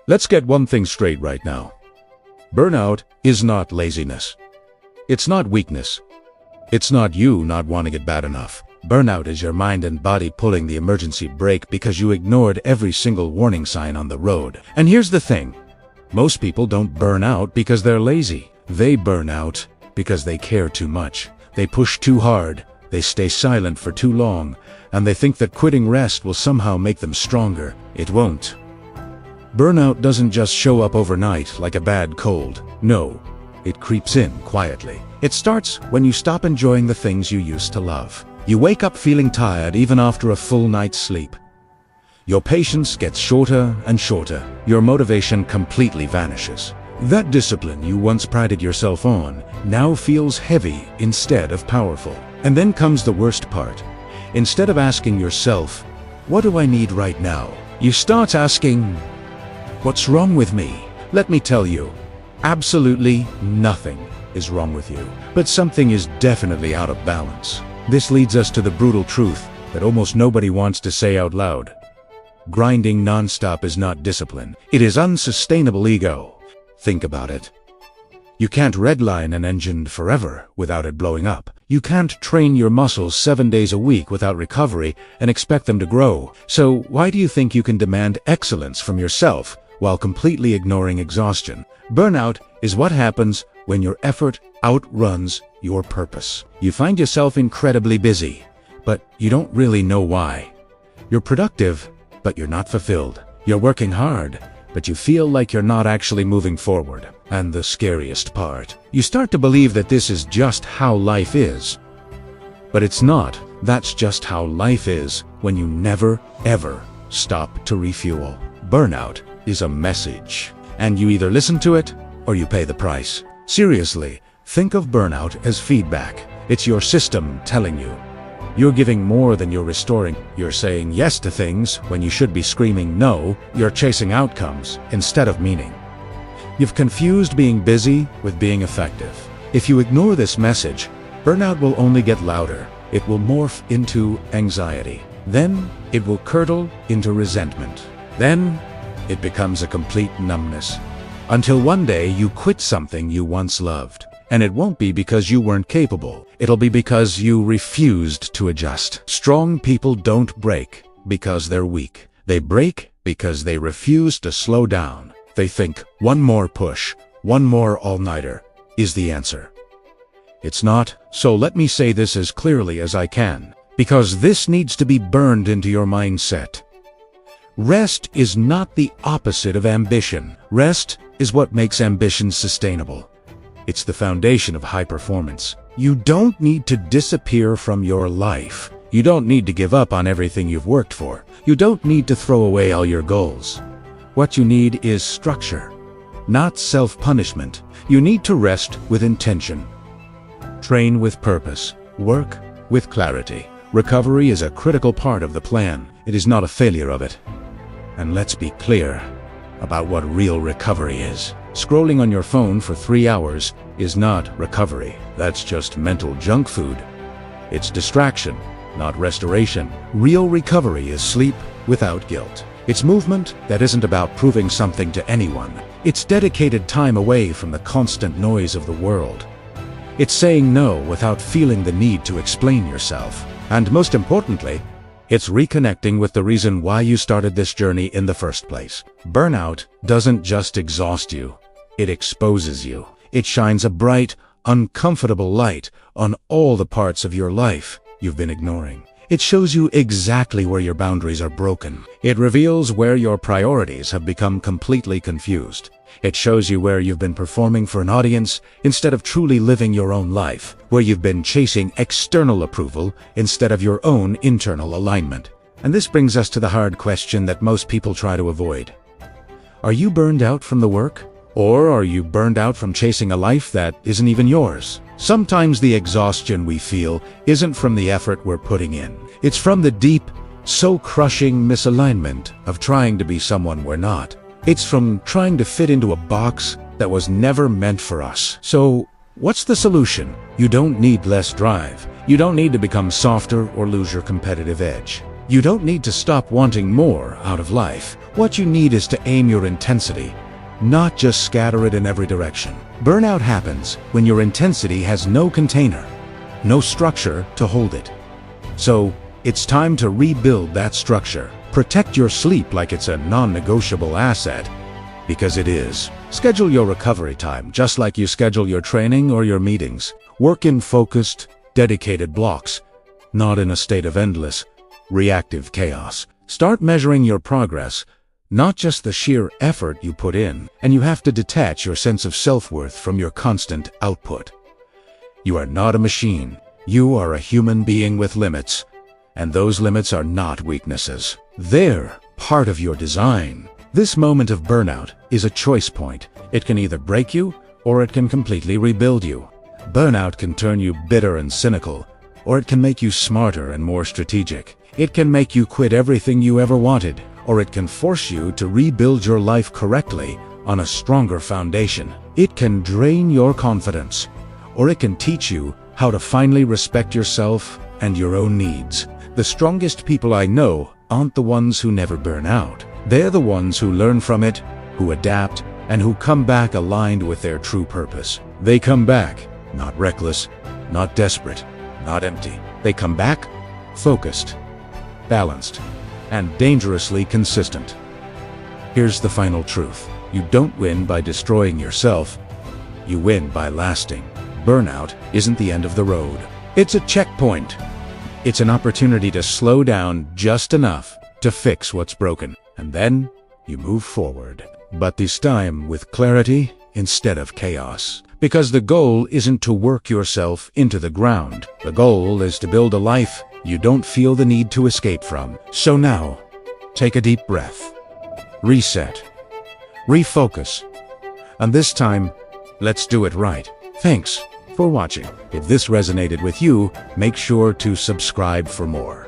Let's get one thing straight right now. Burnout is not laziness. It's not weakness. It's not you not wanting it bad enough. Burnout is your mind and body pulling the emergency brake because you ignored every single warning sign on the road. And here's the thing. Most people don't burn out because they're lazy. They burn out because they care too much. They push too hard. They stay silent for too long. And they think that quitting rest will somehow make them stronger. It won't. Burnout doesn't just show up overnight like a bad cold. No, it creeps in quietly. It starts when you stop enjoying the things you used to love. You wake up feeling tired even after a full night's sleep. Your patience gets shorter and shorter. Your motivation completely vanishes. That discipline you once prided yourself on now feels heavy instead of powerful. And then comes the worst part. Instead of asking yourself, what do I need right now? You start asking, what's wrong with me? Let me tell you, absolutely nothing is wrong with you. But something is definitely out of balance. This leads us to the brutal truth that almost nobody wants to say out loud. Grinding nonstop is not discipline. It is unsustainable ego. Think about it. You can't redline an engine forever without it blowing up. You can't train your muscles 7 days a week without recovery and expect them to grow. So why do you think you can demand excellence from yourself while completely ignoring exhaustion? Burnout is what happens when your effort outruns your purpose. You find yourself incredibly busy, but you don't really know why. You're productive, but you're not fulfilled. You're working hard, but you feel like you're not actually moving forward. And the scariest part, you start to believe that this is just how life is. But it's not. That's just how life is when you never, ever stop to refuel. Burnout is a message, and you either listen to it or you pay the price. Seriously, think of burnout as feedback. It's your system telling you. You're giving more than you're restoring. You're saying yes to things when you should be screaming no. You're chasing outcomes instead of meaning. You've confused being busy with being effective. If you ignore this message, burnout will only get louder. It will morph into anxiety. Then it will curdle into resentment. Then it becomes a complete numbness. Until one day you quit something you once loved. And it won't be because you weren't capable. It'll be because you refused to adjust. Strong people don't break because they're weak. They break because they refuse to slow down. They think one more push, one more all-nighter is the answer. It's not, so let me say this as clearly as I can, because this needs to be burned into your mindset. Rest is not the opposite of ambition. Rest is what makes ambition sustainable. It's the foundation of high performance. You don't need to disappear from your life. You don't need to give up on everything you've worked for. You don't need to throw away all your goals. What you need is structure, not self-punishment. You need to rest with intention. Train with purpose. Work with clarity. Recovery is a critical part of the plan. It is not a failure of it. And let's be clear about what real recovery is. Scrolling on your phone for 3 hours is not recovery. That's just mental junk food. It's distraction, not restoration. Real recovery is sleep without guilt. It's movement that isn't about proving something to anyone. It's dedicated time away from the constant noise of the world. It's saying no without feeling the need to explain yourself. And most importantly, it's reconnecting with the reason why you started this journey in the first place. Burnout doesn't just exhaust you. It exposes you. It shines a bright, uncomfortable light on all the parts of your life you've been ignoring. It shows you exactly where your boundaries are broken. It reveals where your priorities have become completely confused. It shows you where you've been performing for an audience instead of truly living your own life, where you've been chasing external approval instead of your own internal alignment. And this brings us to the hard question that most people try to avoid. Are you burned out from the work? Or are you burned out from chasing a life that isn't even yours? Sometimes the exhaustion we feel isn't from the effort we're putting in. It's from the deep, soul-crushing misalignment of trying to be someone we're not. It's from trying to fit into a box that was never meant for us. So, what's the solution? You don't need less drive. You don't need to become softer or lose your competitive edge. You don't need to stop wanting more out of life. What you need is to aim your intensity, not just scatter it in every direction. Burnout happens when your intensity has no container, no structure to hold it. So, it's time to rebuild that structure. Protect your sleep like it's a non-negotiable asset, because it is. Schedule your recovery time just like you schedule your training or your meetings. Work in focused, dedicated blocks, not in a state of endless, reactive chaos. Start measuring your progress, not just the sheer effort you put in, and you have to detach your sense of self-worth from your constant output. You are not a machine. You are a human being with limits, and those limits are not weaknesses. They're part of your design. This moment of burnout is a choice point. It can either break you, or it can completely rebuild you. Burnout can turn you bitter and cynical, or it can make you smarter and more strategic. It can make you quit everything you ever wanted, or it can force you to rebuild your life correctly on a stronger foundation. It can drain your confidence, or it can teach you how to finally respect yourself and your own needs. The strongest people I know aren't the ones who never burn out. They're the ones who learn from it, who adapt, and who come back aligned with their true purpose. They come back, not reckless, not desperate, not empty. They come back focused, balanced, and dangerously consistent. Here's the final truth. You don't win by destroying yourself. You win by lasting. Burnout isn't the end of the road. It's a checkpoint. It's an opportunity to slow down just enough to fix what's broken. And then you move forward. But this time with clarity instead of chaos. Because the goal isn't to work yourself into the ground. The goal is to build a life you don't feel the need to escape from. So now, take a deep breath. Reset. Refocus. And this time, let's do it right. Thanks for watching. If this resonated with you, make sure to subscribe for more.